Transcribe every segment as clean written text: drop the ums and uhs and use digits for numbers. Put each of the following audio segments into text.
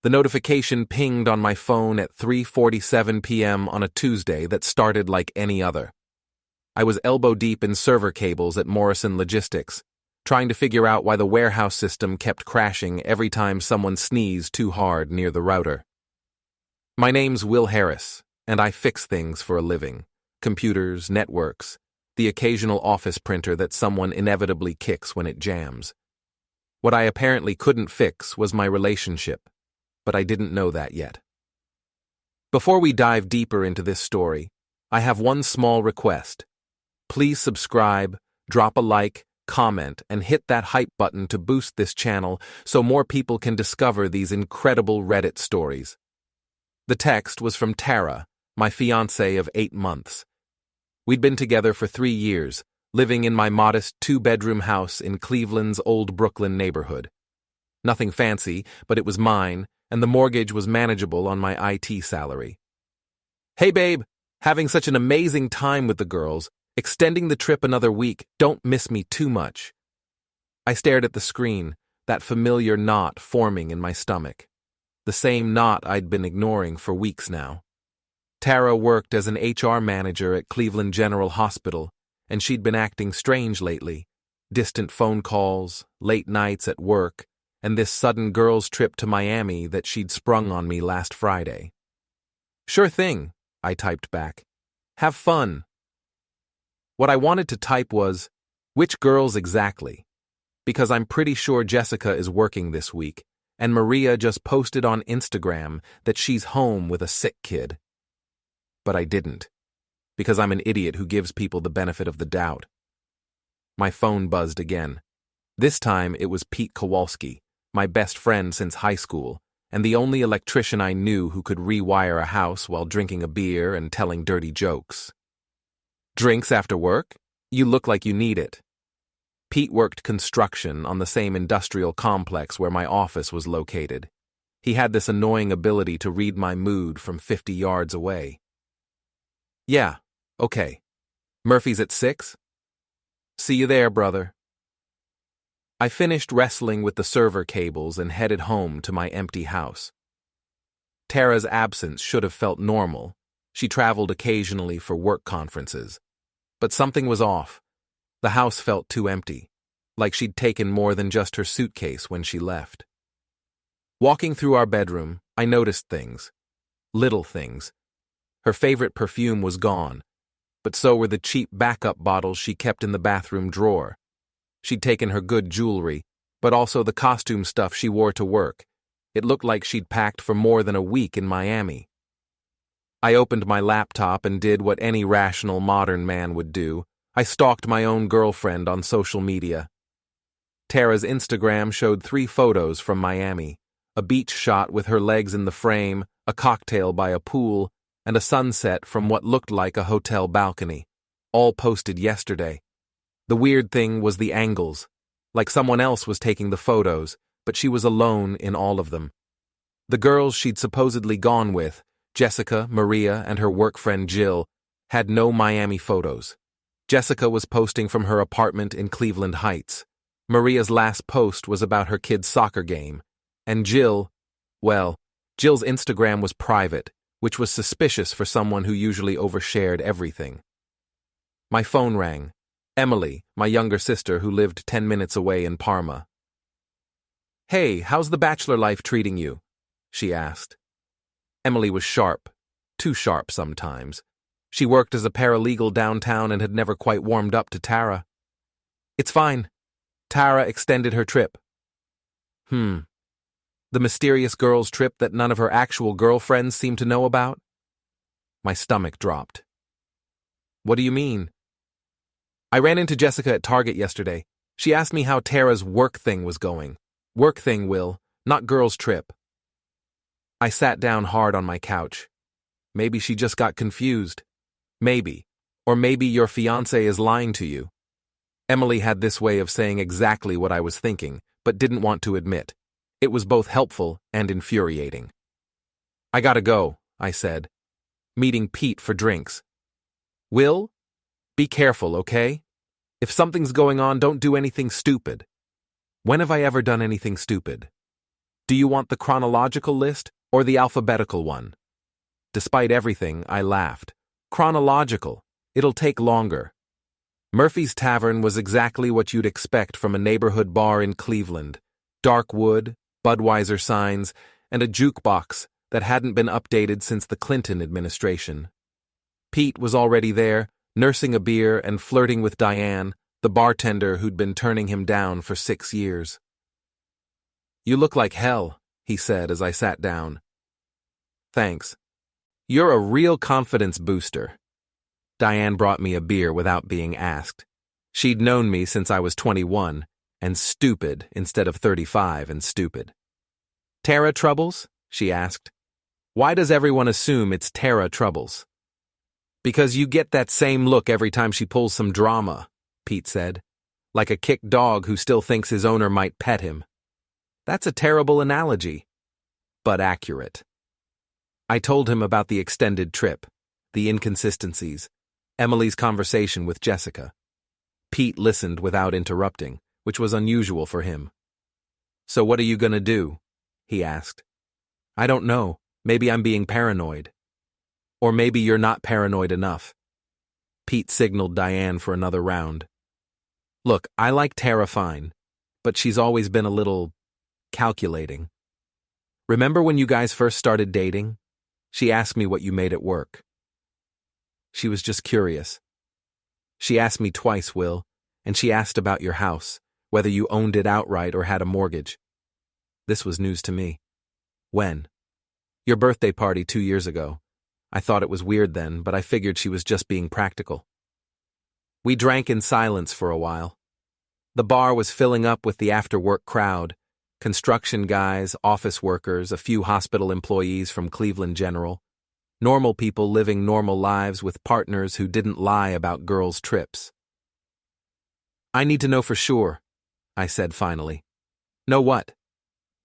The notification pinged on my phone at 3:47 p.m. on a Tuesday that started like any other. I was elbow-deep in server cables at Morrison Logistics, trying to figure out why the warehouse system kept crashing every time someone sneezed too hard near the router. My name's Will Harris, and I fix things for a living. Computers, networks, the occasional office printer that someone inevitably kicks when it jams. What I apparently couldn't fix was my relationship, but I didn't know that yet. Before we dive deeper into this story, I have one small request. Please subscribe, drop a like, comment, and hit that hype button to boost this channel so more people can discover these incredible Reddit stories. The text was from Tara, my fiancée of 8 months. We'd been together for 3 years, living in my modest 2-bedroom house in Cleveland's old Brooklyn neighborhood. Nothing fancy, but it was mine, and the mortgage was manageable on my IT salary. Hey babe, having such an amazing time with the girls, extending the trip another week, don't miss me too much. I stared at the screen, that familiar knot forming in my stomach. The same knot I'd been ignoring for weeks now. Tara worked as an HR manager at Cleveland General Hospital, and she'd been acting strange lately. Distant phone calls, late nights at work, and this sudden girls' trip to Miami that she'd sprung on me last Friday. Sure thing, I typed back. Have fun. What I wanted to type was, which girls exactly? Because I'm pretty sure Jessica is working this week, and Maria just posted on Instagram that she's home with a sick kid. But I didn't, because I'm an idiot who gives people the benefit of the doubt. My phone buzzed again. This time it was Pete Kowalski, my best friend since high school, and the only electrician I knew who could rewire a house while drinking a beer and telling dirty jokes. Drinks after work? You look like you need it. Pete worked construction on the same industrial complex where my office was located. He had this annoying ability to read my mood from 50 yards away. Yeah, okay. Murphy's at 6? See you there, brother. I finished wrestling with the server cables and headed home to my empty house. Tara's absence should have felt normal. She traveled occasionally for work conferences. But something was off. The house felt too empty, like she'd taken more than just her suitcase when she left. Walking through our bedroom, I noticed things. Little things. Her favorite perfume was gone, but so were the cheap backup bottles she kept in the bathroom drawer. She'd taken her good jewelry, but also the costume stuff she wore to work. It looked like she'd packed for more than a week in Miami. I opened my laptop and did what any rational modern man would do. I stalked my own girlfriend on social media. Tara's Instagram showed 3 photos from Miami, a beach shot with her legs in the frame, a cocktail by a pool, and a sunset from what looked like a hotel balcony, all posted yesterday. The weird thing was the angles, like someone else was taking the photos, but she was alone in all of them. The girls she'd supposedly gone with, Jessica, Maria, and her work friend Jill, had no Miami photos. Jessica was posting from her apartment in Cleveland Heights. Maria's last post was about her kid's soccer game. And Jill's Instagram was private, which was suspicious for someone who usually overshared everything. My phone rang. Emily, my younger sister who lived 10 minutes away in Parma. Hey, how's the bachelor life treating you? She asked. Emily was sharp, too sharp sometimes. She worked as a paralegal downtown and had never quite warmed up to Tara. It's fine. Tara extended her trip. The mysterious girl's trip that none of her actual girlfriends seemed to know about? My stomach dropped. What do you mean? I ran into Jessica at Target yesterday. She asked me how Tara's work thing was going. Work thing, Will, not girl's trip. I sat down hard on my couch. Maybe she just got confused. Maybe. Or maybe your fiancé is lying to you. Emily had this way of saying exactly what I was thinking, but didn't want to admit. It was both helpful and infuriating. I gotta go, I said. Meeting Pete for drinks. Will? Be careful, okay? If something's going on, don't do anything stupid. When have I ever done anything stupid? Do you want the chronological list or the alphabetical one? Despite everything, I laughed. Chronological. It'll take longer. Murphy's Tavern was exactly what you'd expect from a neighborhood bar in Cleveland. Dark wood, Budweiser signs, and a jukebox that hadn't been updated since the Clinton administration. Pete was already there, nursing a beer and flirting with Diane, the bartender who'd been turning him down for 6 years. "You look like hell," he said as I sat down. "Thanks. You're a real confidence booster." Diane brought me a beer without being asked. She'd known me since I was 21, and stupid instead of 35 and stupid. "Tara Troubles?" she asked. "Why does everyone assume it's Tara Troubles?" "Because you get that same look every time she pulls some drama," Pete said, "like a kicked dog who still thinks his owner might pet him." That's a terrible analogy, but accurate. I told him about the extended trip, the inconsistencies, Emily's conversation with Jessica. Pete listened without interrupting, which was unusual for him. "So what are you gonna do?" he asked. "I don't know. Maybe I'm being paranoid. Or maybe you're not paranoid enough." Pete signaled Diane for another round. "Look, I like Tara fine, but she's always been a little calculating. Remember when you guys first started dating? She asked me what you made at work." "She was just curious." "She asked me twice, Will, and she asked about your house, whether you owned it outright or had a mortgage." This was news to me. "When?" "Your birthday party 2 years ago. I thought it was weird then, but I figured she was just being practical." We drank in silence for a while. The bar was filling up with the after-work crowd, construction guys, office workers, a few hospital employees from Cleveland General, normal people living normal lives with partners who didn't lie about girls' trips. "I need to know for sure," I said finally. "Know what?"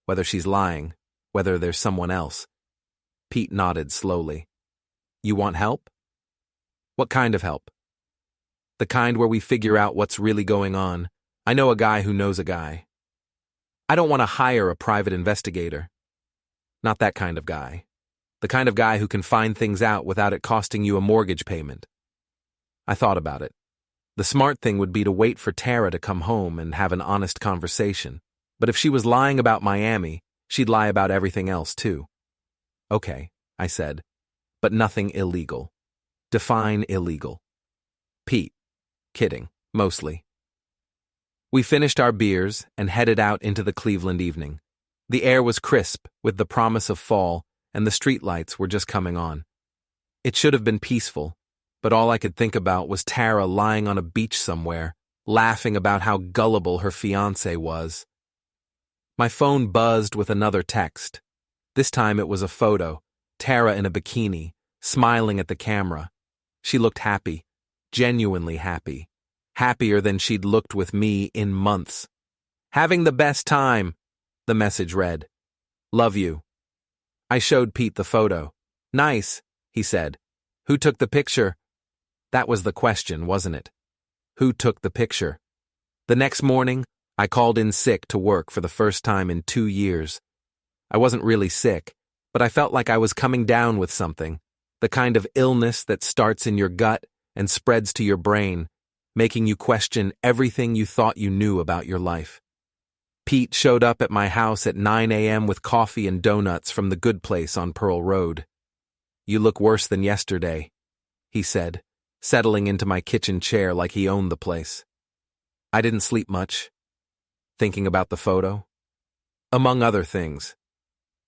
"Whether she's lying, whether there's someone else." Pete nodded slowly. "You want help?" "What kind of help?" "The kind where we figure out what's really going on. I know a guy who knows a guy." "I don't want to hire a private investigator." "Not that kind of guy. The kind of guy who can find things out without it costing you a mortgage payment." I thought about it. The smart thing would be to wait for Tara to come home and have an honest conversation. But if she was lying about Miami, she'd lie about everything else too. "Okay," I said, "but nothing illegal. Define illegal." "Pete. Kidding, mostly." We finished our beers and headed out into the Cleveland evening. The air was crisp with the promise of fall, and the streetlights were just coming on. It should have been peaceful, but all I could think about was Tara lying on a beach somewhere, laughing about how gullible her fiancé was. My phone buzzed with another text. This time it was a photo, Tara in a bikini, smiling at the camera. She looked happy, genuinely happy. Happier than she'd looked with me in months. "Having the best time," the message read. "Love you." I showed Pete the photo. "Nice," he said. "Who took the picture?" That was the question, wasn't it? Who took the picture? The next morning, I called in sick to work for the first time in 2 years. I wasn't really sick, but I felt like I was coming down with something, the kind of illness that starts in your gut and spreads to your brain, making you question everything you thought you knew about your life. Pete showed up at my house at 9 a.m. with coffee and donuts from the good place on Pearl Road. "You look worse than yesterday," he said, settling into my kitchen chair like he owned the place. I didn't sleep much, thinking about the photo. Among other things,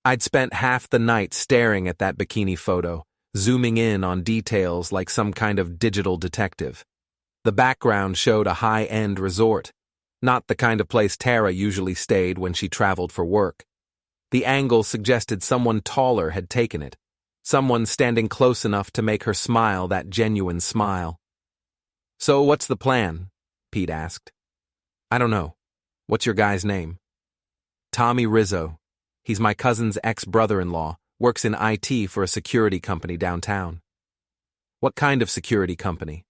I'd spent half the night staring at that bikini photo, zooming in on details like some kind of digital detective. The background showed a high-end resort, not the kind of place Tara usually stayed when she traveled for work. The angle suggested someone taller had taken it, someone standing close enough to make her smile that genuine smile. "So what's the plan?" Pete asked. "I don't know. What's your guy's name?" "Tommy Rizzo. He's my cousin's ex-brother-in-law, works in IT for a security company downtown." "What kind of security company?"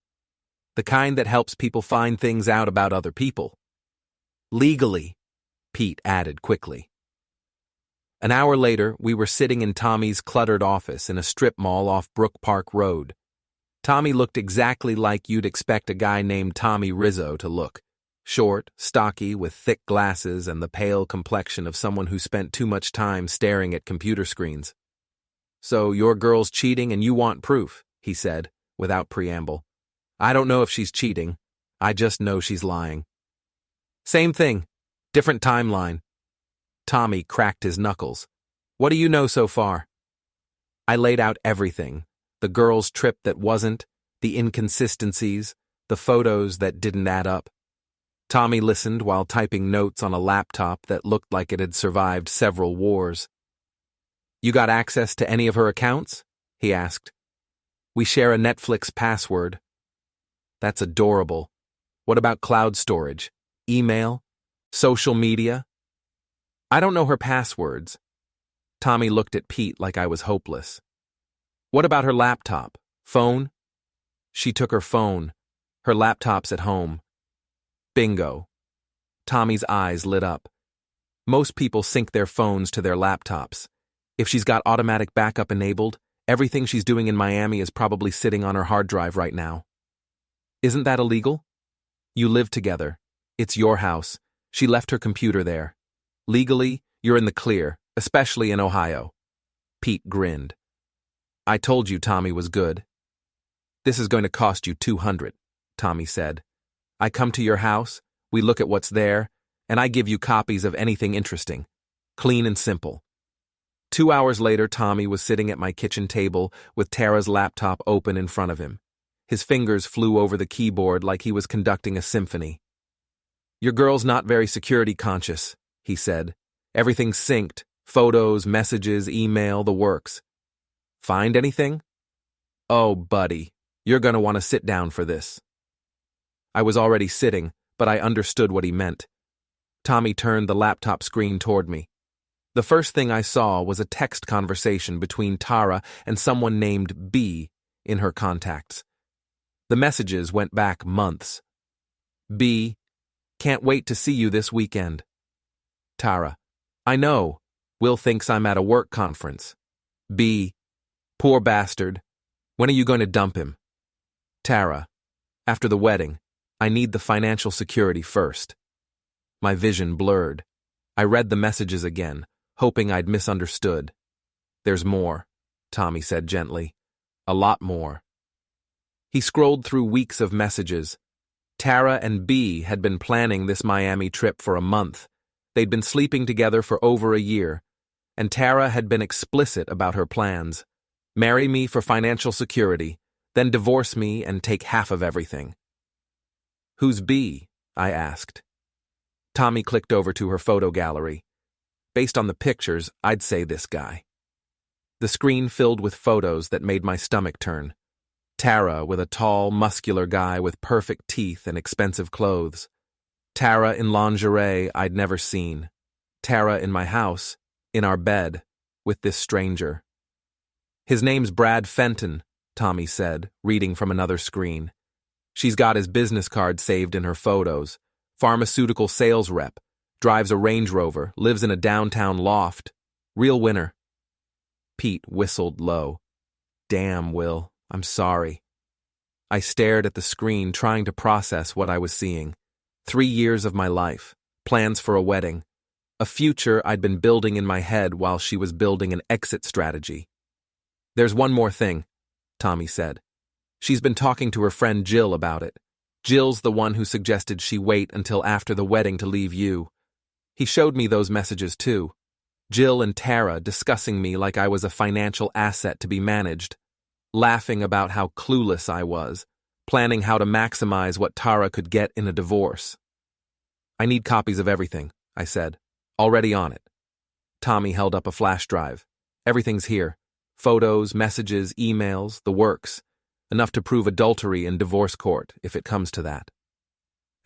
"The kind that helps people find things out about other people." "Legally," Pete added quickly. An hour later, we were sitting in Tommy's cluttered office in a strip mall off Brook Park Road. Tommy looked exactly like you'd expect a guy named Tommy Rizzo to look. Short, stocky, with thick glasses and the pale complexion of someone who spent too much time staring at computer screens. "So your girl's cheating and you want proof," he said, without preamble. "I don't know if she's cheating. I just know she's lying." "Same thing. Different timeline." Tommy cracked his knuckles. "What do you know so far?" I laid out everything. The girl's trip that wasn't, the inconsistencies, the photos that didn't add up. Tommy listened while typing notes on a laptop that looked like it had survived several wars. "You got access to any of her accounts?" he asked. "We share a Netflix password." "That's adorable. What about cloud storage? Email? Social media?" "I don't know her passwords." Tommy looked at Pete like I was hopeless. "What about her laptop? Phone?" "She took her phone. Her laptop's at home." Bingo. Tommy's eyes lit up. Most people sync their phones to their laptops. If she's got automatic backup enabled, everything she's doing in Miami is probably sitting on her hard drive right now. "Isn't that illegal?" "You live together. It's your house. She left her computer there. Legally, you're in the clear, especially in Ohio." Pete grinned. "I told you Tommy was good." "This is going to cost you $200, Tommy said. "I come to your house, we look at what's there, and I give you copies of anything interesting. Clean and simple." 2 hours later, Tommy was sitting at my kitchen table with Tara's laptop open in front of him. His fingers flew over the keyboard like he was conducting a symphony. "Your girl's not very security conscious," he said. "Everything's synced, photos, messages, email, the works." "Find anything?" "Oh, buddy, you're going to want to sit down for this." I was already sitting, but I understood what he meant. Tommy turned the laptop screen toward me. The first thing I saw was a text conversation between Tara and someone named B in her contacts. The messages went back months. B: "Can't wait to see you this weekend." Tara: "I know. Will thinks I'm at a work conference." B: "Poor bastard. When are you going to dump him?" Tara: "After the wedding. I need the financial security first." My vision blurred. I read the messages again, hoping I'd misunderstood. "There's more," Tommy said gently. "A lot more." He scrolled through weeks of messages. Tara and B had been planning this Miami trip for a month. They'd been sleeping together for over a year, and Tara had been explicit about her plans. Marry me for financial security, then divorce me and take half of everything. "Who's B?" I asked. Tommy clicked over to her photo gallery. Based on the pictures, I'd say this guy. The screen filled with photos that made my stomach turn. Tara with a tall, muscular guy with perfect teeth and expensive clothes. Tara in lingerie I'd never seen. Tara in my house, in our bed, with this stranger. "His name's Brad Fenton," Tommy said, reading from another screen. "She's got his business card saved in her photos. Pharmaceutical sales rep. Drives a Range Rover, lives in a downtown loft. Real winner." Pete whistled low. "Damn, Will, I'm sorry." I stared at the screen, trying to process what I was seeing. 3 years of my life, plans for a wedding, a future I'd been building in my head while she was building an exit strategy. "There's one more thing," Tommy said. "She's been talking to her friend Jill about it. Jill's the one who suggested she wait until after the wedding to leave you." He showed me those messages too. Jill and Tara discussing me like I was a financial asset to be managed, laughing about how clueless I was, planning how to maximize what Tara could get in a divorce. "I need copies of everything," I said. "Already on it." Tommy held up a flash drive. "Everything's here. Photos, messages, emails, the works. Enough to prove adultery in divorce court, if it comes to that."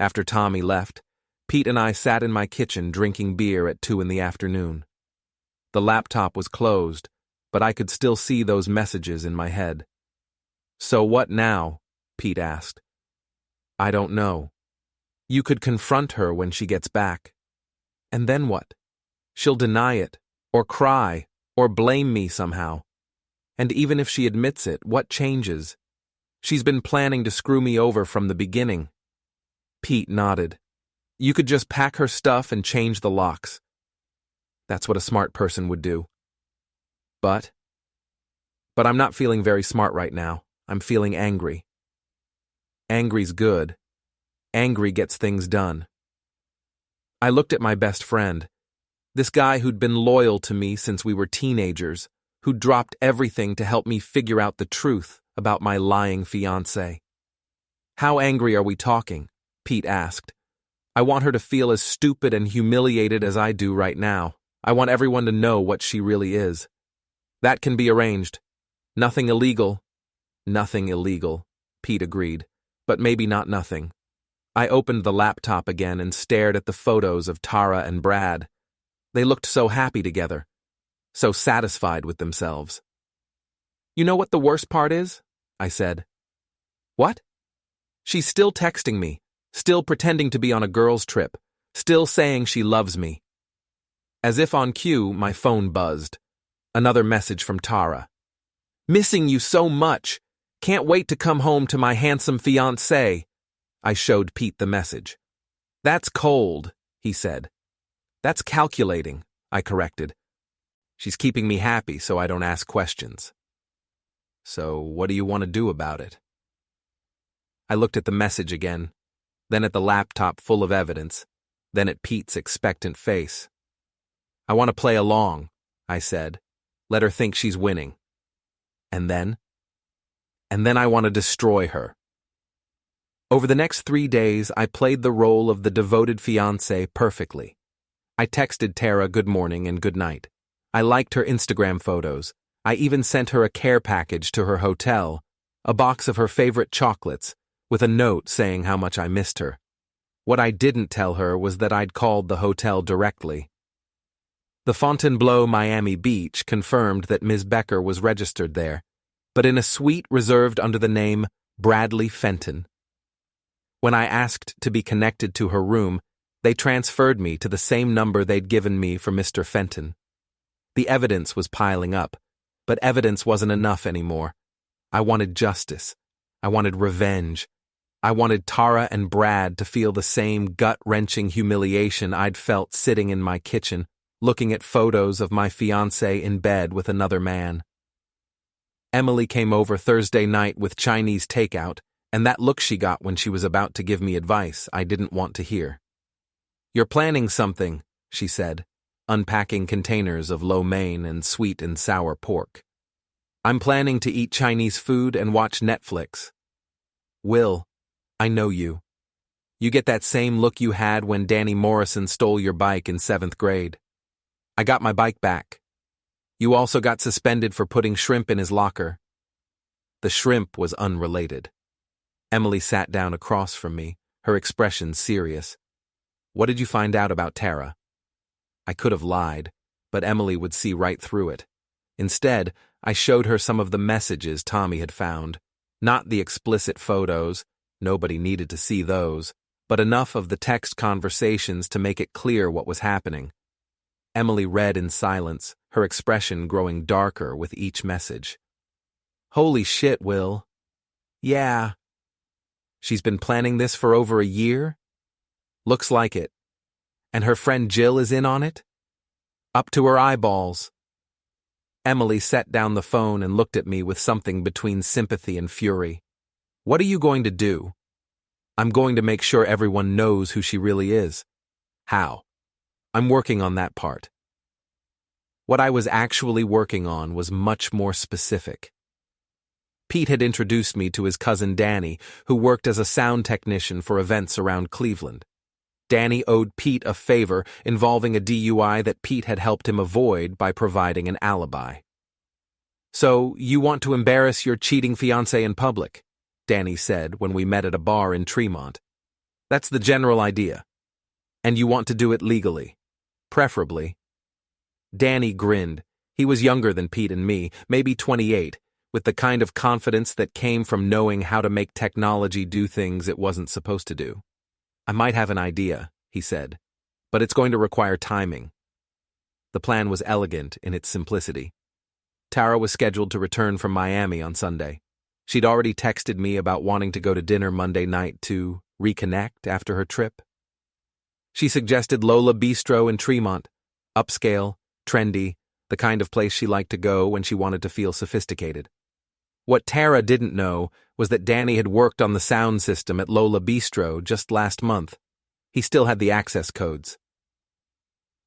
After Tommy left, Pete and I sat in my kitchen drinking beer at 2 in the afternoon. The laptop was closed, but I could still see those messages in my head. "So what now?" Pete asked. "I don't know. You could confront her when she gets back. And then what? She'll deny it, or cry, or blame me somehow. And even if she admits it, what changes? She's been planning to screw me over from the beginning. Pete nodded. You could just pack her stuff and change the locks. That's what a smart person would do. But I'm not feeling very smart right now. I'm feeling angry. Angry's good. Angry gets things done. I looked at my best friend, this guy who'd been loyal to me since we were teenagers, who'd dropped everything to help me figure out the truth about my lying fiancé. How angry are we talking? Pete asked. I want her to feel as stupid and humiliated as I do right now. I want everyone to know what she really is. That can be arranged. Nothing illegal. Nothing illegal, Pete agreed, but maybe not nothing. I opened the laptop again and stared at the photos of Tara and Brad. They looked so happy together, so satisfied with themselves. You know what the worst part is? I said. What? She's still texting me, still pretending to be on a girls' trip, still saying she loves me. As if on cue, my phone buzzed. Another message from Tara. Missing you so much. Can't wait to come home to my handsome fiancé. I showed Pete the message. That's cold, he said. That's calculating, I corrected. She's keeping me happy so I don't ask questions. So what do you want to do about it? I looked at the message again, then at the laptop full of evidence, then at Pete's expectant face. I want to play along, I said. Let her think she's winning. And then I want to destroy her. Over the next 3 days, I played the role of the devoted fiancé perfectly. I texted Tara good morning and good night. I liked her Instagram photos. I even sent her a care package to her hotel, a box of her favorite chocolates, with a note saying how much I missed her. What I didn't tell her was that I'd called the hotel directly. The Fontainebleau Miami Beach confirmed that Ms. Becker was registered there, but in a suite reserved under the name Bradley Fenton. When I asked to be connected to her room, they transferred me to the same number they'd given me for Mr. Fenton. The evidence was piling up, but evidence wasn't enough anymore. I wanted justice. I wanted revenge. I wanted Tara and Brad to feel the same gut-wrenching humiliation I'd felt sitting in my kitchen, looking at photos of my fiancé in bed with another man. Emily came over Thursday night with Chinese takeout, and that look she got when she was about to give me advice I didn't want to hear. You're planning something, she said, unpacking containers of lo mein and sweet and sour pork. I'm planning to eat Chinese food and watch Netflix. Will, I know you. You get that same look you had when Danny Morrison stole your bike in 7th grade. I got my bike back. You also got suspended for putting shrimp in his locker. The shrimp was unrelated. Emily sat down across from me, her expression serious. What did you find out about Tara? I could have lied, but Emily would see right through it. Instead, I showed her some of the messages Tommy had found. Not the explicit photos, nobody needed to see those, but enough of the text conversations to make it clear what was happening. Emily read in silence, her expression growing darker with each message. Holy shit, Will. Yeah. She's been planning this for over a year? Looks like it. And her friend Jill is in on it? Up to her eyeballs. Emily set down the phone and looked at me with something between sympathy and fury. What are you going to do? I'm going to make sure everyone knows who she really is. How? I'm working on that part. What I was actually working on was much more specific. Pete had introduced me to his cousin Danny, who worked as a sound technician for events around Cleveland. Danny owed Pete a favor involving a DUI that Pete had helped him avoid by providing an alibi. So, you want to embarrass your cheating fiancé in public, Danny said when we met at a bar in Tremont. That's the general idea. And you want to do it legally. Preferably. Danny grinned. He was younger than Pete and me, maybe 28, with the kind of confidence that came from knowing how to make technology do things it wasn't supposed to do. I might have an idea, he said, but it's going to require timing. The plan was elegant in its simplicity. Tara was scheduled to return from Miami on Sunday. She'd already texted me about wanting to go to dinner Monday night to reconnect after her trip. She suggested Lola Bistro in Tremont, upscale, trendy, the kind of place she liked to go when she wanted to feel sophisticated. What Tara didn't know was that Danny had worked on the sound system at Lola Bistro just last month. He still had the access codes.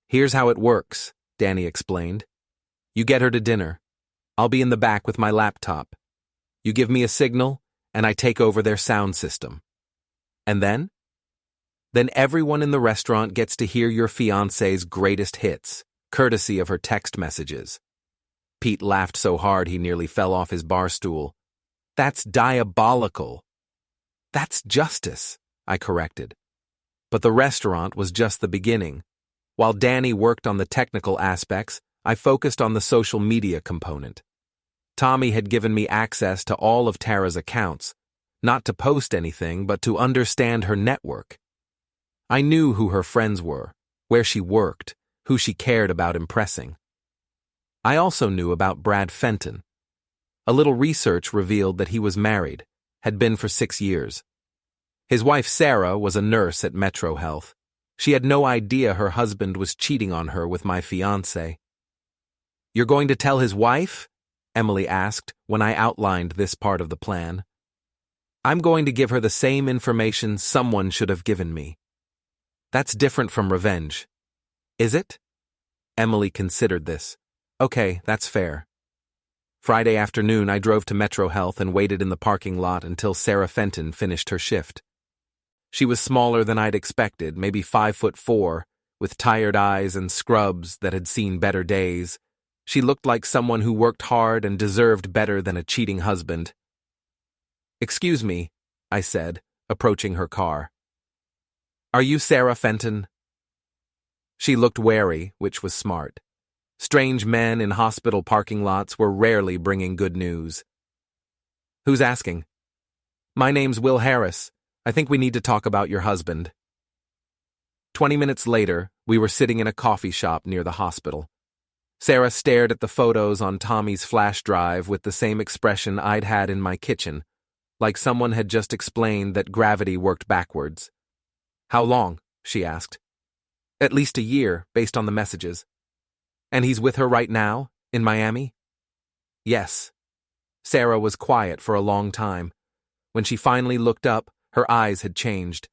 "Here's how it works," Danny explained. "You get her to dinner. I'll be in the back with my laptop. You give me a signal, and I take over their sound system. And then? Then everyone in the restaurant gets to hear your fiancée's greatest hits, courtesy of her text messages." Pete laughed so hard he nearly fell off his bar stool. "That's diabolical." "That's justice," I corrected. But the restaurant was just the beginning. While Danny worked on the technical aspects, I focused on the social media component. Tommy had given me access to all of Tara's accounts, not to post anything, but to understand her network. I knew who her friends were, where she worked, who she cared about impressing. I also knew about Brad Fenton. A little research revealed that he was married, had been for 6 years. His wife Sarah was a nurse at Metro Health. She had no idea her husband was cheating on her with my fiancé. "You're going to tell his wife?" Emily asked when I outlined this part of the plan. "I'm going to give her the same information someone should have given me." "That's different from revenge." "Is it?" Emily considered this. "Okay, that's fair." Friday afternoon, I drove to Metro Health and waited in the parking lot until Sarah Fenton finished her shift. She was smaller than I'd expected, maybe 5'4", with tired eyes and scrubs that had seen better days. She looked like someone who worked hard and deserved better than a cheating husband. "Excuse me," I said, approaching her car. "Are you Sarah Fenton?" She looked wary, which was smart. Strange men in hospital parking lots were rarely bringing good news. "Who's asking?" "My name's Will Harris. I think we need to talk about your husband." 20 minutes later, we were sitting in a coffee shop near the hospital. Sarah stared at the photos on Tommy's flash drive with the same expression I'd had in my kitchen, like someone had just explained that gravity worked backwards. "How long?" she asked. "At least a year, based on the messages." "And he's with her right now, in Miami?" "Yes." Sarah was quiet for a long time. When she finally looked up, her eyes had changed.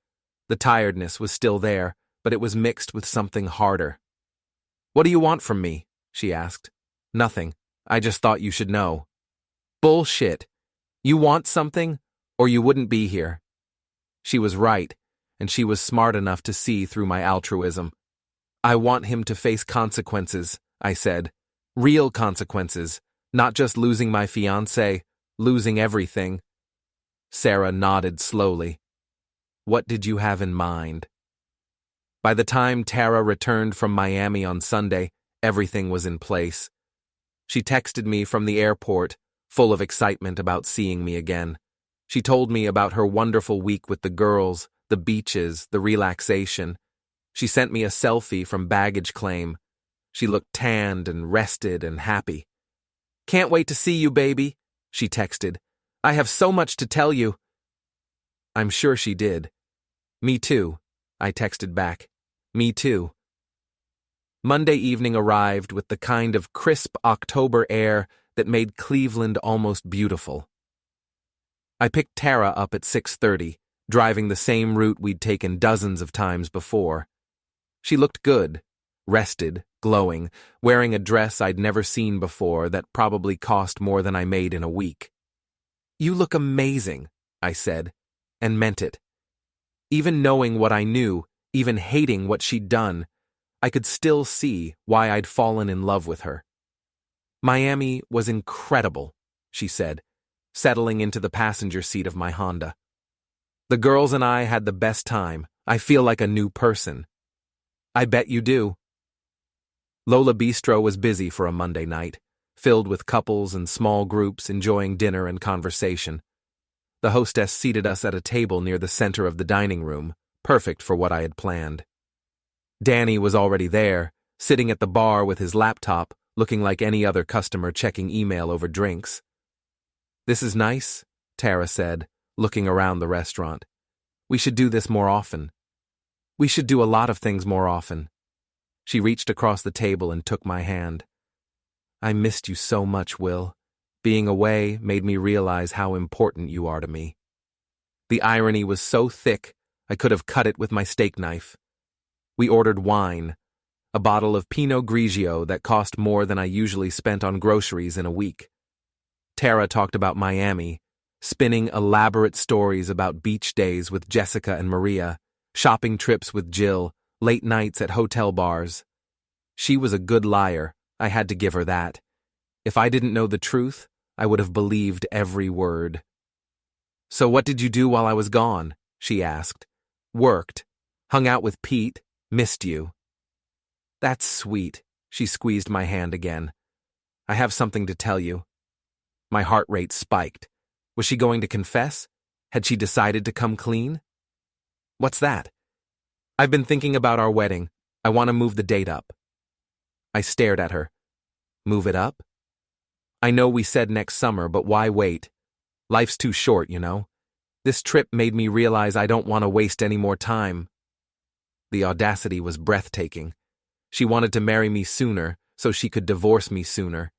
The tiredness was still there, but it was mixed with something harder. "What do you want from me?" she asked. "Nothing. I just thought you should know." "Bullshit. You want something, or you wouldn't be here." She was right, and she was smart enough to see through my altruism. "I want him to face consequences," I said. "Real consequences, not just losing my fiancé, losing everything." Sarah nodded slowly. "What did you have in mind?" By the time Tara returned from Miami on Sunday, everything was in place. She texted me from the airport, full of excitement about seeing me again. She told me about her wonderful week with the girls, the beaches, the relaxation. She sent me a selfie from baggage claim. She looked tanned and rested and happy. "Can't wait to see you, baby," she texted. "I have so much to tell you." I'm sure she did. "Me too," I texted back. "Me too." Monday evening arrived with the kind of crisp October air that made Cleveland almost beautiful. I picked Tara up at 6:30, driving the same route we'd taken dozens of times before. She looked good, rested, glowing, wearing a dress I'd never seen before that probably cost more than I made in a week. "You look amazing," I said, and meant it. Even knowing what I knew, even hating what she'd done, I could still see why I'd fallen in love with her. "Miami was incredible," she said, settling into the passenger seat of my Honda. "The girls and I had the best time. I feel like a new person." "I bet you do." Lola Bistro was busy for a Monday night, filled with couples and small groups enjoying dinner and conversation. The hostess seated us at a table near the center of the dining room, perfect for what I had planned. Danny was already there, sitting at the bar with his laptop, looking like any other customer checking email over drinks. "This is nice," Tara said, looking around the restaurant. "We should do this more often. We should do a lot of things more often." She reached across the table and took my hand. "I missed you so much, Will. Being away made me realize how important you are to me." The irony was so thick, I could have cut it with my steak knife. We ordered wine, a bottle of Pinot Grigio that cost more than I usually spent on groceries in a week. Tara talked about Miami, spinning elaborate stories about beach days with Jessica and Maria, shopping trips with Jill, late nights at hotel bars. She was a good liar, I had to give her that. If I didn't know the truth, I would have believed every word. "So what did you do while I was gone?" she asked. "Worked. Hung out with Pete. Missed you." "That's sweet." She squeezed my hand again. "I have something to tell you." My heart rate spiked. Was she going to confess? Had she decided to come clean? "What's that?" "I've been thinking about our wedding. I want to move the date up." I stared at her. "Move it up?" "I know we said next summer, but why wait? Life's too short, you know. This trip made me realize I don't want to waste any more time." The audacity was breathtaking. She wanted to marry me sooner so she could divorce me sooner,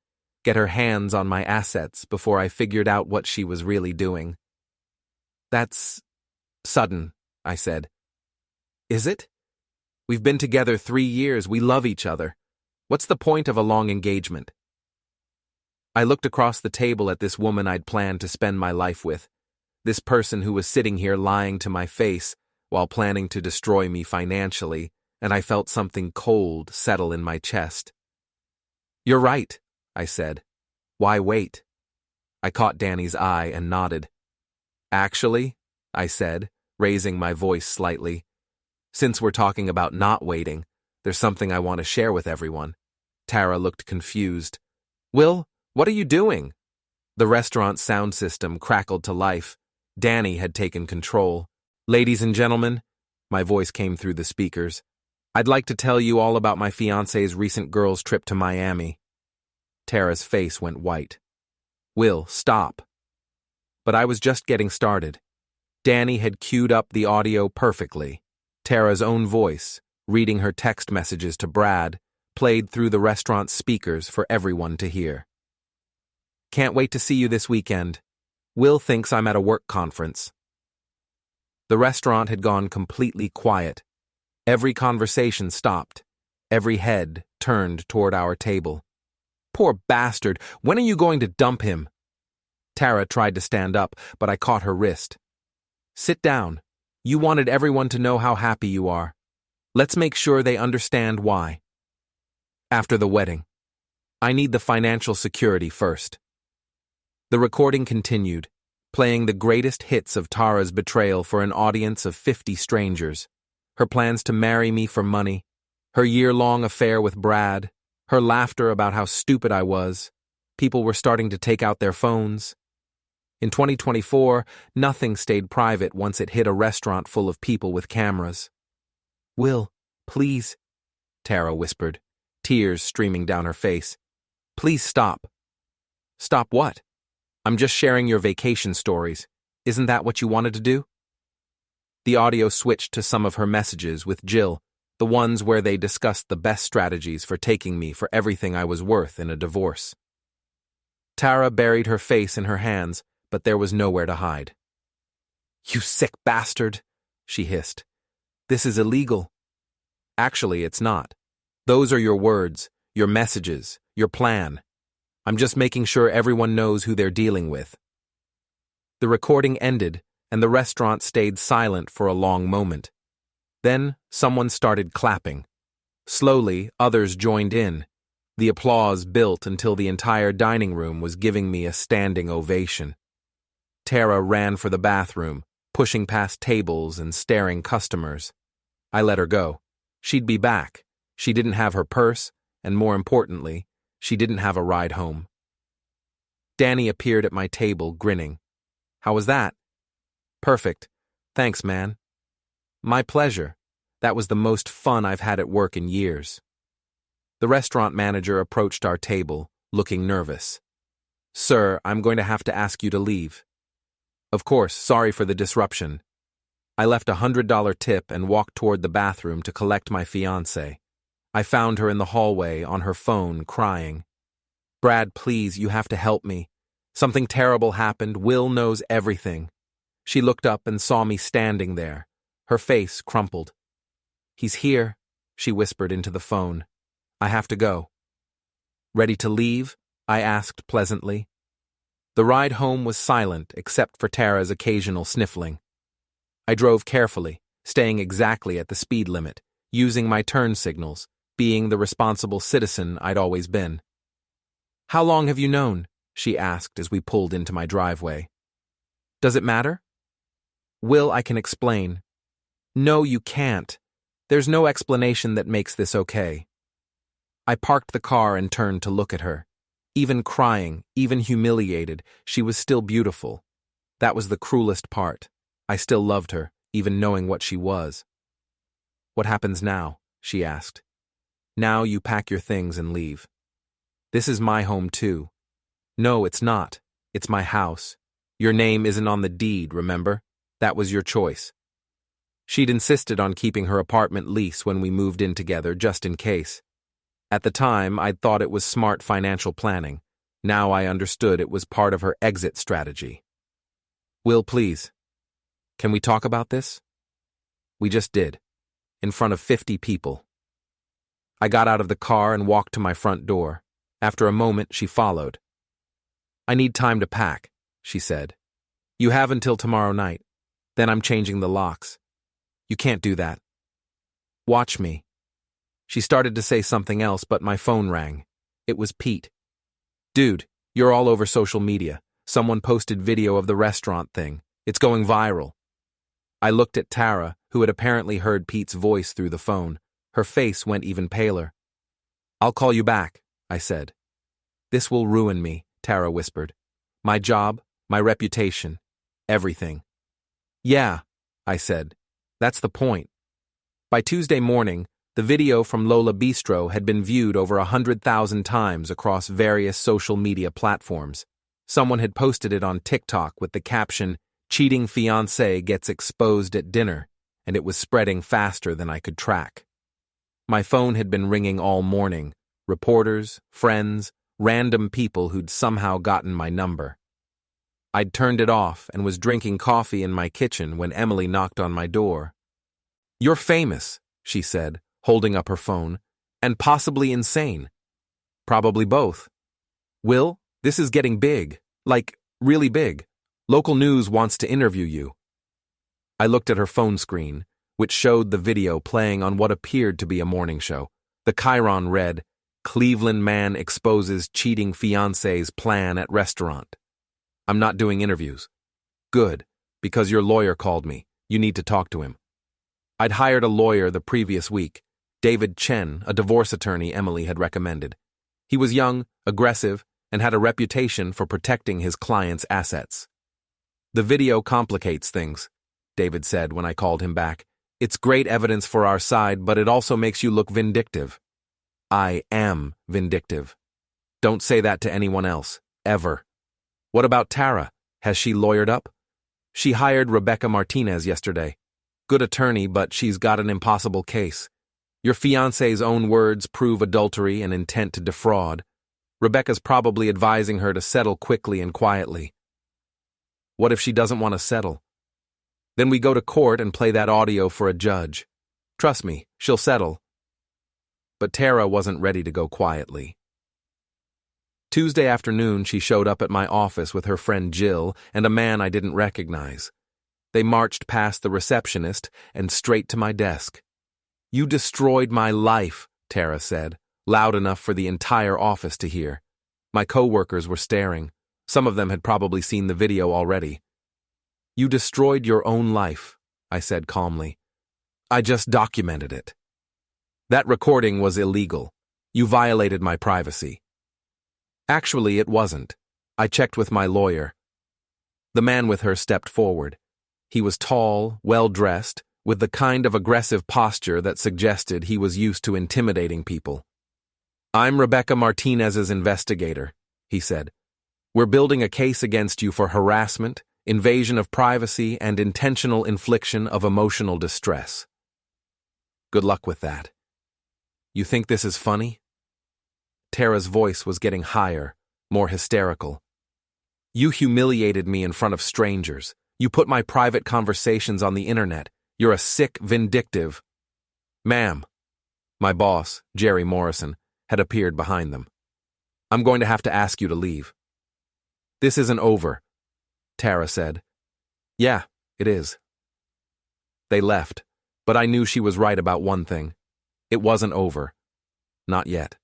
get her hands on my assets before I figured out what she was really doing. "That's sudden," I said. "Is it? We've been together 3 years. We love each other. What's the point of a long engagement?" I looked across the table at this woman I'd planned to spend my life with, this person who was sitting here lying to my face while planning to destroy me financially, and I felt something cold settle in my chest. "You're right," I said. "Why wait?" I caught Danny's eye and nodded. "Actually," I said, raising my voice slightly, "since we're talking about not waiting, there's something I want to share with everyone." Tara looked confused. "Will, what are you doing?" The restaurant's sound system crackled to life. Danny had taken control. "Ladies and gentlemen," my voice came through the speakers, "I'd like to tell you all about my fiancé's recent girls' trip to Miami." Tara's face went white. "Will, stop." But I was just getting started. Danny had queued up the audio perfectly. Tara's own voice, reading her text messages to Brad, played through the restaurant's speakers for everyone to hear. "Can't wait to see you this weekend. Will thinks I'm at a work conference." The restaurant had gone completely quiet. Every conversation stopped. Every head turned toward our table. "Poor bastard, when are you going to dump him?" Tara tried to stand up, but I caught her wrist. "Sit down. You wanted everyone to know how happy you are. Let's make sure they understand why." "After the wedding. I need the financial security first." The recording continued, playing the greatest hits of Tara's betrayal for an audience of 50 strangers. Her plans to marry me for money, her year-long affair with Brad, her laughter about how stupid I was. People were starting to take out their phones. In 2024, nothing stayed private once it hit a restaurant full of people with cameras. "Will, please," Tara whispered, tears streaming down her face. "Please stop." "Stop what? I'm just sharing your vacation stories. Isn't that what you wanted to do?" The audio switched to some of her messages with Jill, the ones where they discussed the best strategies for taking me for everything I was worth in a divorce. Tara buried her face in her hands, but there was nowhere to hide. "You sick bastard," she hissed. "This is illegal." "Actually, it's not. Those are your words, your messages, your plan. I'm just making sure everyone knows who they're dealing with." The recording ended, and the restaurant stayed silent for a long moment. Then someone started clapping. Slowly, others joined in. The applause built until the entire dining room was giving me a standing ovation. Tara ran for the bathroom, pushing past tables and staring customers. I let her go. She'd be back. She didn't have her purse, and more importantly, she didn't have a ride home. Danny appeared at my table, grinning. "How was that?" "Perfect. Thanks, man." "My pleasure. That was the most fun I've had at work in years." The restaurant manager approached our table, looking nervous. "Sir, I'm going to have to ask you to leave." "Of course, sorry for the disruption." I left a $100 tip and walked toward the bathroom to collect my fiancée. I found her in the hallway, on her phone, crying. "Brad, please, you have to help me. Something terrible happened. Will knows everything." She looked up and saw me standing there, her face crumpled. "He's here," she whispered into the phone. "I have to go." "Ready to leave?" I asked pleasantly. The ride home was silent except for Tara's occasional sniffling. I drove carefully, staying exactly at the speed limit, using my turn signals, being the responsible citizen I'd always been. "How long have you known?" she asked as we pulled into my driveway. "Does it matter?" "Will, I can explain." "No, you can't. There's no explanation that makes this okay." I parked the car and turned to look at her. Even crying, even humiliated, she was still beautiful. That was the cruelest part. I still loved her, even knowing what she was. "What happens now?" she asked. "Now you pack your things and leave." "This is my home too." "No, it's not. It's my house. Your name isn't on the deed, remember? That was your choice." She'd insisted on keeping her apartment lease when we moved in together, just in case. At the time, I'd thought it was smart financial planning. Now I understood it was part of her exit strategy. "Will, please. Can we talk about this?" We just did, in front of 50 people. I got out of the car and walked to my front door. After a moment, she followed. "I need time to pack," she said. "You have until tomorrow night. Then I'm changing the locks." "You can't do that." "Watch me." She started to say something else, but my phone rang. It was Pete. "Dude, you're all over social media. Someone posted video of the restaurant thing. It's going viral." I looked at Tara, who had apparently heard Pete's voice through the phone. Her face went even paler. "I'll call you back," I said. "This will ruin me," Tara whispered. "My job, my reputation, everything." "Yeah," I said. "That's the point." By Tuesday morning, the video from Lola Bistro had been viewed over 100,000 times across various social media platforms. Someone had posted it on TikTok with the caption, "Cheating fiancé gets exposed at dinner," and it was spreading faster than I could track. My phone had been ringing all morning. Reporters, friends, random people who'd somehow gotten my number. I'd turned it off and was drinking coffee in my kitchen when Emily knocked on my door. "You're famous," she said, holding up her phone, "and possibly insane." "Probably both." "Will, this is getting big. Like, really big. Local news wants to interview you." I looked at her phone screen, which showed the video playing on what appeared to be a morning show. The chyron read, "Cleveland man exposes cheating fiancé's plan at restaurant." "I'm not doing interviews." "Good, because your lawyer called me. You need to talk to him." I'd hired a lawyer the previous week, David Chen, a divorce attorney Emily had recommended. He was young, aggressive, and had a reputation for protecting his clients' assets. "The video complicates things," David said when I called him back. "It's great evidence for our side, but it also makes you look vindictive." "I am vindictive. Don't say that to anyone else, ever." "What about Tara? Has she lawyered up?" "She hired Rebecca Martinez yesterday. Good attorney, but she's got an impossible case. Your fiancé's own words prove adultery and intent to defraud. Rebecca's probably advising her to settle quickly and quietly." "What if she doesn't want to settle?" "Then we go to court and play that audio for a judge. Trust me, she'll settle." But Tara wasn't ready to go quietly. Tuesday afternoon, she showed up at my office with her friend Jill and a man I didn't recognize. They marched past the receptionist and straight to my desk. "You destroyed my life," Tara said, loud enough for the entire office to hear. My co-workers were staring. Some of them had probably seen the video already. "You destroyed your own life," I said calmly. "I just documented it." "That recording was illegal. You violated my privacy." "Actually, it wasn't. I checked with my lawyer." The man with her stepped forward. He was tall, well-dressed, with the kind of aggressive posture that suggested he was used to intimidating people. I'm Rebecca Martinez's investigator, he said. We're building a case against you for harassment, invasion of privacy, and intentional infliction of emotional distress. Good luck with that. You think this is funny? Tara's voice was getting higher, more hysterical. You humiliated me in front of strangers. You put my private conversations on the internet. You're a sick, vindictive. Ma'am. My boss, Jerry Morrison, had appeared behind them. I'm going to have to ask you to leave. This isn't over, Tara said. Yeah, it is. They left, but I knew she was right about one thing. It wasn't over. Not yet.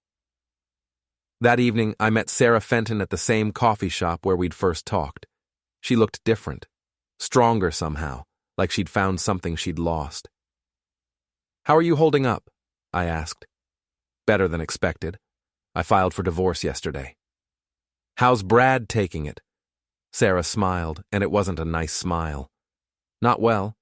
That evening, I met Sarah Fenton at the same coffee shop where we'd first talked. She looked different, stronger somehow, like she'd found something she'd lost. How are you holding up? I asked. Better than expected. I filed for divorce yesterday. How's Brad taking it? Sarah smiled, and it wasn't a nice smile. Not well.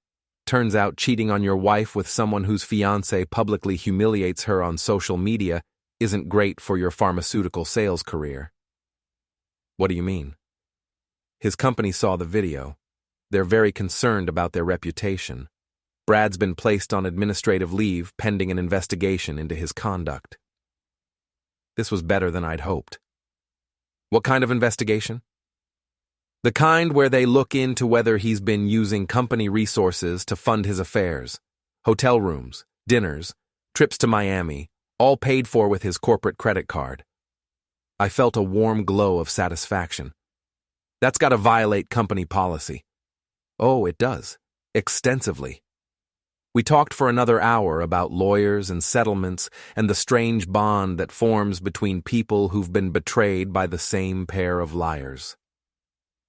Turns out cheating on your wife with someone whose fiancé publicly humiliates her on social media isn't great for your pharmaceutical sales career. What do you mean? His company saw the video. They're very concerned about their reputation. Brad's been placed on administrative leave pending an investigation into his conduct. This was better than I'd hoped. What kind of investigation? The kind where they look into whether he's been using company resources to fund his affairs. Hotel rooms, dinners, trips to Miami, all paid for with his corporate credit card. I felt a warm glow of satisfaction. That's got to violate company policy. Oh, it does. Extensively. We talked for another hour about lawyers and settlements and the strange bond that forms between people who've been betrayed by the same pair of liars.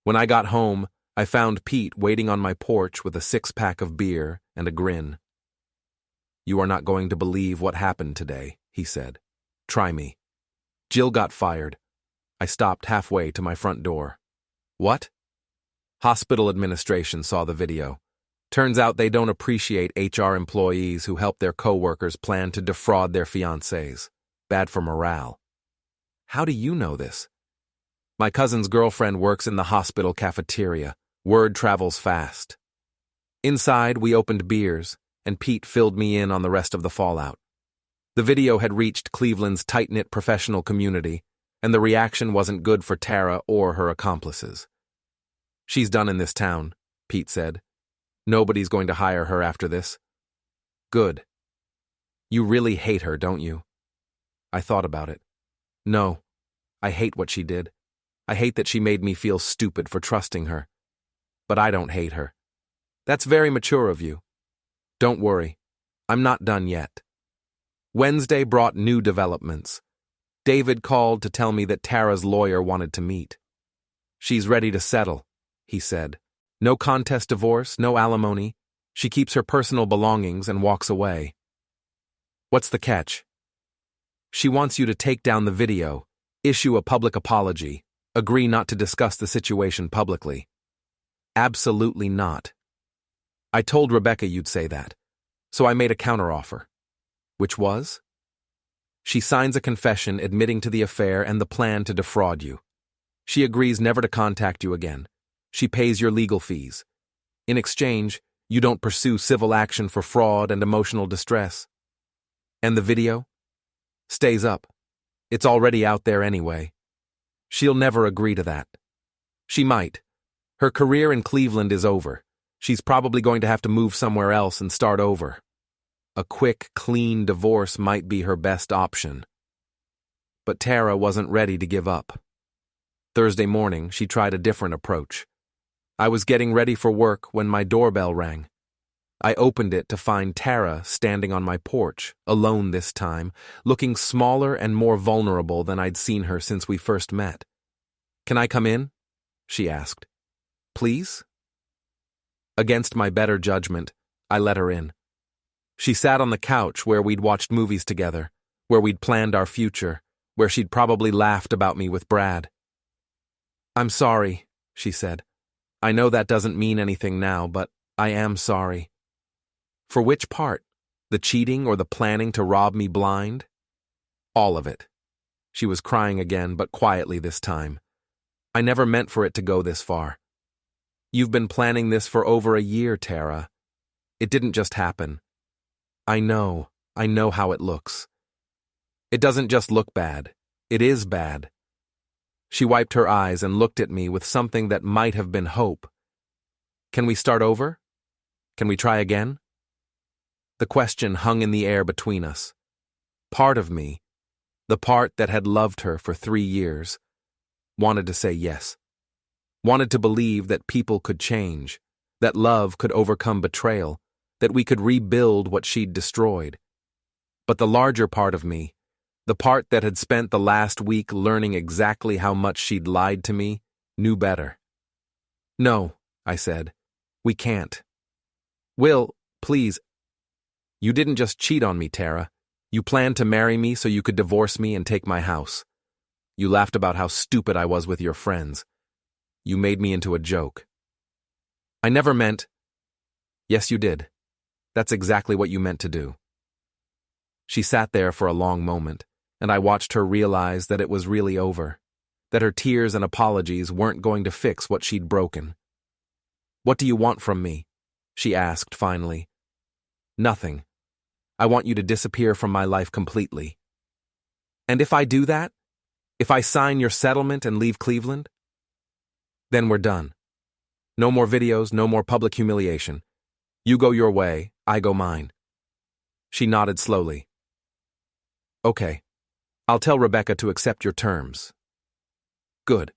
When I got home, I found Pete waiting on my porch with a 6-pack of beer and a grin. You are not going to believe what happened today, he said. Try me. Jill got fired. I stopped halfway to my front door. What? Hospital administration saw the video. Turns out they don't appreciate HR employees who help their coworkers plan to defraud their fiancés. Bad for morale. How do you know this? My cousin's girlfriend works in the hospital cafeteria. Word travels fast. Inside, we opened beers, and Pete filled me in on the rest of the fallout. The video had reached Cleveland's tight-knit professional community, and the reaction wasn't good for Tara or her accomplices. She's done in this town, Pete said. Nobody's going to hire her after this. Good. You really hate her, don't you? I thought about it. No, I hate what she did. I hate that she made me feel stupid for trusting her. But I don't hate her. That's very mature of you. Don't worry, I'm not done yet. Wednesday brought new developments. David called to tell me that Tara's lawyer wanted to meet. She's ready to settle, he said. No contest divorce, no alimony. She keeps her personal belongings and walks away. What's the catch? She wants you to take down the video, issue a public apology, agree not to discuss the situation publicly. Absolutely not. I told Rebecca you'd say that, so I made a counteroffer. Which was? She signs a confession admitting to the affair and the plan to defraud you. She agrees never to contact you again. She pays your legal fees. In exchange, you don't pursue civil action for fraud and emotional distress. And the video? Stays up. It's already out there anyway. She'll never agree to that. She might. Her career in Cleveland is over. She's probably going to have to move somewhere else and start over. A quick, clean divorce might be her best option. But Tara wasn't ready to give up. Thursday morning, she tried a different approach. I was getting ready for work when my doorbell rang. I opened it to find Tara standing on my porch, alone this time, looking smaller and more vulnerable than I'd seen her since we first met. Can I come in? She asked. Please? Against my better judgment, I let her in. She sat on the couch where we'd watched movies together, where we'd planned our future, where she'd probably laughed about me with Brad. I'm sorry, she said. I know that doesn't mean anything now, but I am sorry. For which part? The cheating or the planning to rob me blind? All of it, She was crying again, but quietly this time. I never meant for it to go this far. You've been planning this for over a year, Tara. It didn't just happen. I know how it looks. It doesn't just look bad. It is bad. She wiped her eyes and looked at me with something that might have been hope. Can we start over? Can we try again? The question hung in the air between us. Part of me, the part that had loved her for 3 years, wanted to say yes. Wanted to believe that people could change, that love could overcome betrayal, that we could rebuild what she'd destroyed. But the larger part of me, the part that had spent the last week learning exactly how much she'd lied to me, knew better. No, I said. We can't. Will, please. You didn't just cheat on me, Tara. You planned to marry me so you could divorce me and take my house. You laughed about how stupid I was with your friends. You made me into a joke. I never meant... Yes, you did. That's exactly what you meant to do. She sat there for a long moment, and I watched her realize that it was really over, that her tears and apologies weren't going to fix what she'd broken. What do you want from me? She asked finally. Nothing. I want you to disappear from my life completely. And if I do that, if I sign your settlement and leave Cleveland, then we're done. No more videos, no more public humiliation. You go your way, I go mine. She nodded slowly. Okay. I'll tell Rebecca to accept your terms. Good.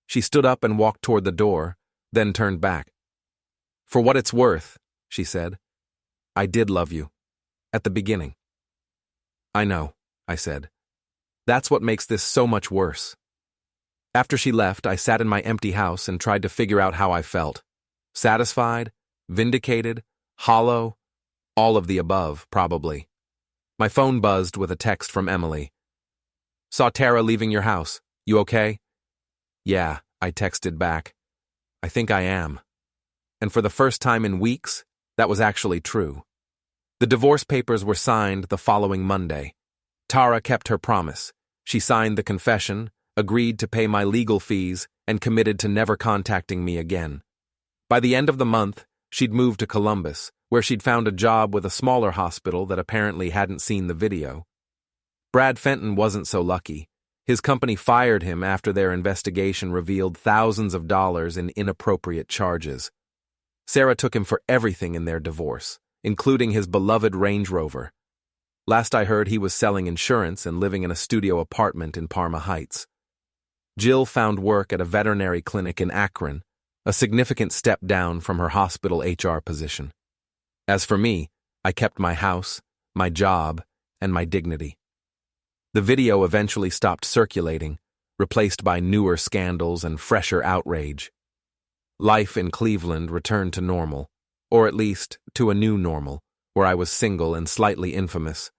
She stood up and walked toward the door, then turned back. For what it's worth, she said, I did love you. At the beginning. I know, I said. That's what makes this so much worse. After she left, I sat in my empty house and tried to figure out how I felt. Satisfied, vindicated, hollow, all of the above, probably. My phone buzzed with a text from Emily. Saw Tara leaving your house. You okay? Yeah, I texted back. I think I am. And for the first time in weeks, that was actually true. The divorce papers were signed the following Monday. Tara kept her promise. She signed the confession, agreed to pay my legal fees, and committed to never contacting me again. By the end of the month, she'd moved to Columbus, where she'd found a job with a smaller hospital that apparently hadn't seen the video. Brad Fenton wasn't so lucky. His company fired him after their investigation revealed thousands of dollars in inappropriate charges. Sarah took him for everything in their divorce, including his beloved Range Rover. Last I heard, he was selling insurance and living in a studio apartment in Parma Heights. Jill found work at a veterinary clinic in Akron, a significant step down from her hospital HR position. As for me, I kept my house, my job, and my dignity. The video eventually stopped circulating, replaced by newer scandals and fresher outrage. Life in Cleveland returned to normal, or at least to a new normal, where I was single and slightly infamous.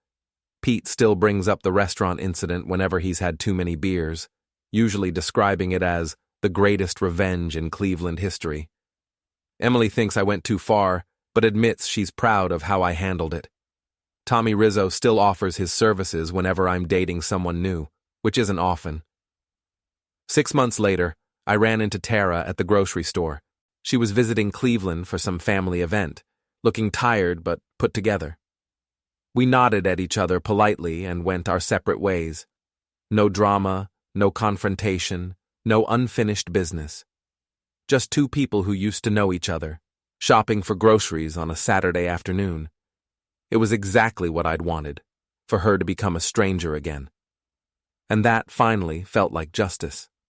Pete still brings up the restaurant incident whenever he's had too many beers, usually describing it as the greatest revenge in Cleveland history. Emily thinks I went too far, but admits she's proud of how I handled it. Tommy Rizzo still offers his services whenever I'm dating someone new, which isn't often. 6 months later, I ran into Tara at the grocery store. She was visiting Cleveland for some family event, looking tired but put together. We nodded at each other politely and went our separate ways. No drama, no confrontation, no unfinished business. Just two people who used to know each other, shopping for groceries on a Saturday afternoon. It was exactly what I'd wanted, for her to become a stranger again. And that finally felt like justice.